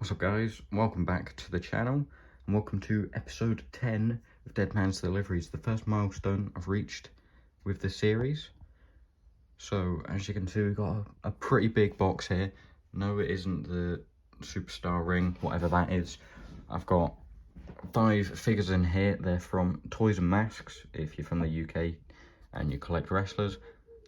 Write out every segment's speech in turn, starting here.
What's up guys, welcome back to the channel and welcome to episode 10 of Deadman's Deliveries, the first milestone I've reached with the series. So as you can see, we've got a pretty big box here. No, it isn't the superstar ring, whatever that is. I've got 5 figures in here. They're from Toys and Masks. If you're from the UK and you collect wrestlers,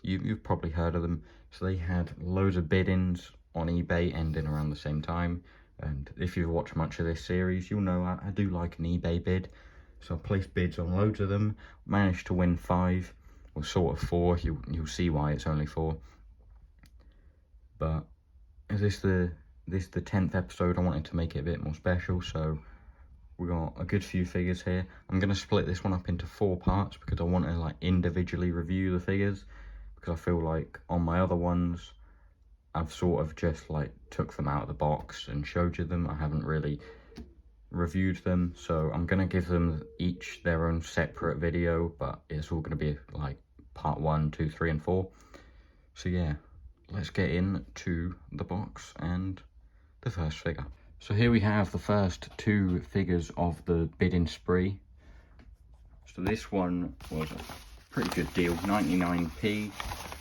you've probably heard of them. So they had loads of bid-ins on eBay ending around the same time. And if you've watched much of this series, you'll know I do like an eBay bid. So I placed bids on loads of them, managed to win 5, or sort of 4, you'll see why it's only 4. But this is the 10th episode. I wanted to make it a bit more special, so we got a good few figures here. I'm going to split this one up into 4 parts because I want to like individually review the figures, because I feel like on my other ones I've sort of just like took them out of the box and showed you them. I haven't really reviewed them, so I'm going to give them each their own separate video, but it's all going to be like part 1, 2, 3 and 4. So yeah, let's get into the box and the first figure. So here we have the first 2 figures of the bidding spree. So this one was a pretty good deal, 99p.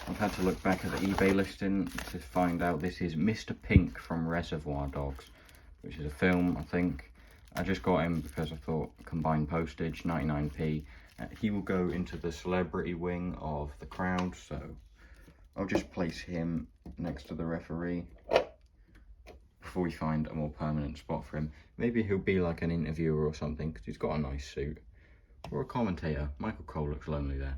I've had to look back at the eBay listing to find out this is Mr. Pink from Reservoir Dogs, which is a film, I think. I just got him because I thought combined postage, 99p. He will go into the celebrity wing of the crowd, so I'll just place him next to the referee before we find a more permanent spot for him. Maybe he'll be like an interviewer or something, because he's got a nice suit. Or a commentator. Michael Cole looks lonely there.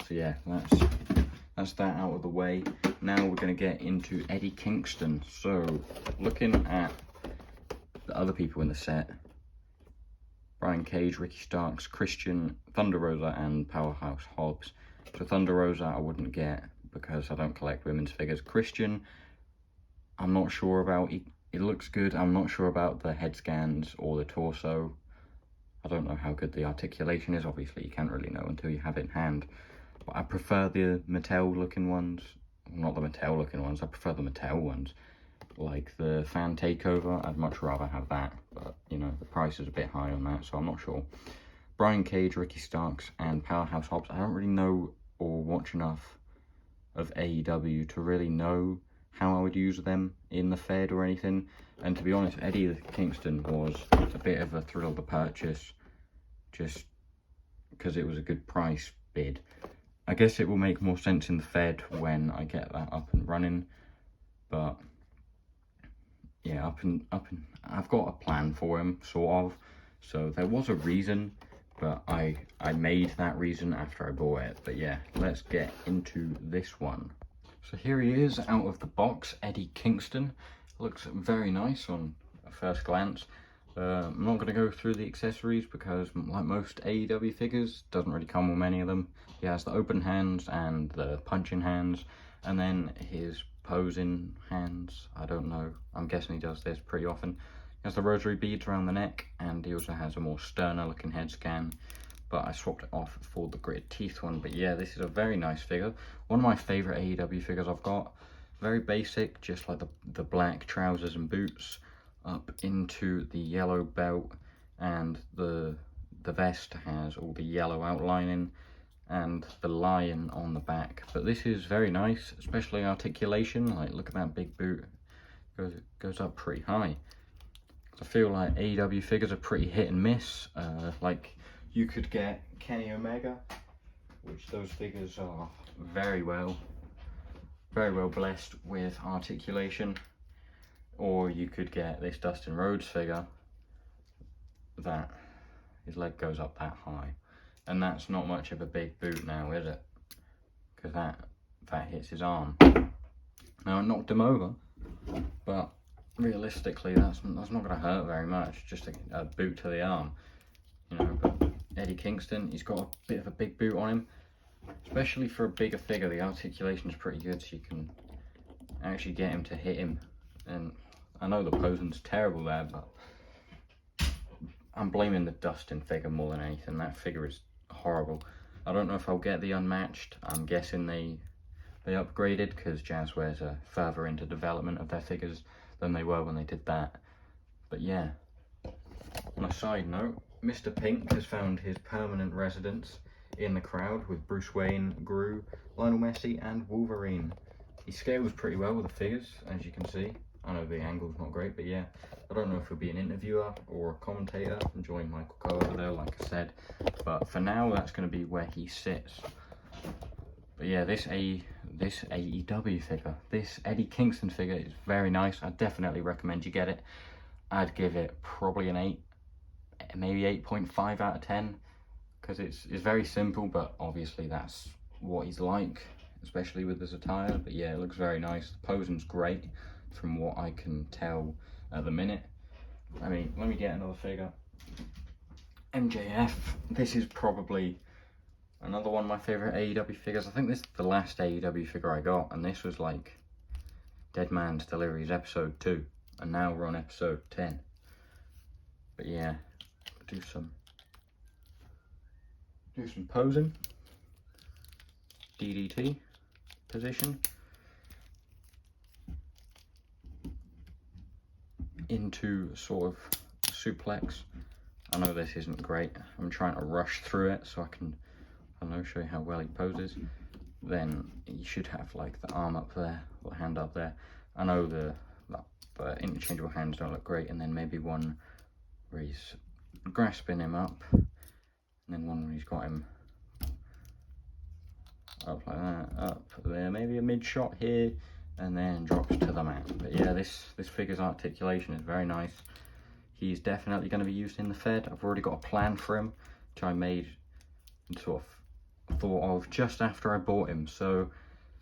So yeah, that's that out of the way. Now we're going to get into Eddie Kingston. So looking at the other people in the set, Brian Cage, Ricky Starks, Christian, Thunder Rosa and Powerhouse Hobbs. So Thunder Rosa I wouldn't get because I don't collect women's figures. Christian, I'm not sure about. It looks good. I'm not sure about the head scans or the torso. I don't know how good the articulation is. Obviously you can't really know until you have it in hand. But I prefer the Mattel looking ones. Not the Mattel looking ones, I prefer the Mattel ones. Like the Fan Takeover, I'd much rather have that. But, you know, the price is a bit high on that, so I'm not sure. Brian Cage, Ricky Starks, and Powerhouse Hobbs. I don't really know or watch enough of AEW to really know how I would use them in the Fed or anything. And to be honest, Eddie Kingston was a bit of a thrill to purchase, just because it was a good price bid. I guess it will make more sense in the Fed when I get that up and running, but yeah, I've got a plan for him, sort of. So there was a reason, but I made that reason after I bought it. But yeah, let's get into this one. So here he is out of the box, Eddie Kingston. Looks very nice on a first glance. I'm not going to go through the accessories because, like most AEW figures, doesn't really come with many of them. He has the open hands and the punching hands, and then his posing hands. I don't know. I'm guessing he does this pretty often. He has the rosary beads around the neck, and he also has a more sterner looking head scan. But I swapped it off for the gritted teeth one. But yeah, this is a very nice figure. One of my favourite AEW figures I've got. Very basic, just like the black trousers and boots, up into the yellow belt, and the vest has all the yellow outlining and the lion on the back. But this is very nice, especially articulation. Like, look at that big boot, goes up pretty high. I feel like AEW figures are pretty hit and miss. Like, you could get Kenny Omega, which those figures are very well blessed with articulation. Or you could get this Dustin Rhodes figure that his leg goes up that high, and that's not much of a big boot now, is it? Because that hits his arm. Now, it knocked him over, but realistically that's not going to hurt very much, just a boot to the arm, you know. But Eddie Kingston, he's got a bit of a big boot on him, especially for a bigger figure. The articulation is pretty good, so you can actually get him to hit him. And I know the posing's terrible there, but I'm blaming the Dustin figure more than anything. That figure is horrible. I don't know if I'll get the unmatched. I'm guessing they upgraded because Jazzwares are further into development of their figures than they were when they did that. But yeah, on a side note, Mr. Pink has found his permanent residence in the crowd with Bruce Wayne, Gru, Lionel Messi and Wolverine. He scales pretty well with the figures, as you can see. I know the angle's not great, but yeah, I don't know if he'll be an interviewer or a commentator. I'm joining Michael Coe over there, like I said. But for now, that's going to be where he sits. But yeah, this AEW figure, this Eddie Kingston figure is very nice. I definitely recommend you get it. I'd give it probably an 8, maybe 8.5 out of 10. Because it's very simple, but obviously that's what he's like, especially with his attire. But yeah, it looks very nice. The posing's great from what I can tell at the minute. I mean, let me get another figure. MJF. This is probably another one of my favourite AEW figures. I think this is the last AEW figure I got, and this was like Deadman's Deliveries episode 2, and now we're on episode 10. But yeah, do some posing. DDT position into sort of suplex. I know this isn't great. I'm trying to rush through it so I can, I don't know, show you how well he poses. Then you should have like the arm up there, or the hand up there. I know the interchangeable hands don't look great, and then maybe one where he's grasping him up, and then one where he's got him up like that, up there, maybe a mid shot here, and then drops to the mat. But yeah, this figure's articulation is very nice. He's definitely going to be used in the Fed. I've already got a plan for him, which I made and sort of thought of just after I bought him. So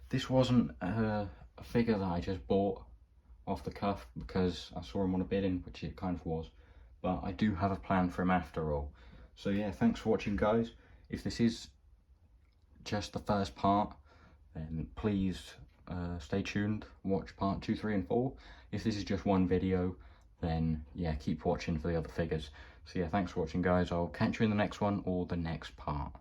this wasn't a figure that I just bought off the cuff because I saw him on a bidding, which it kind of was. But I do have a plan for him after all. So yeah, thanks for watching, guys. If this is just the first part, then please stay tuned, watch part 2, 3 and 4. If this is just one video, then yeah, keep watching for the other figures. So yeah, thanks for watching, guys. I'll catch you in the next one or the next part.